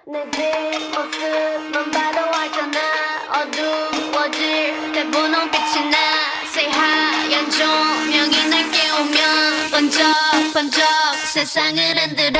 내 뒷모습만 봐도 알잖아. 어두워질 때 분홍빛이 나. 새하얀 조명이 날 깨우면 번쩍번쩍 세상을 흔들어.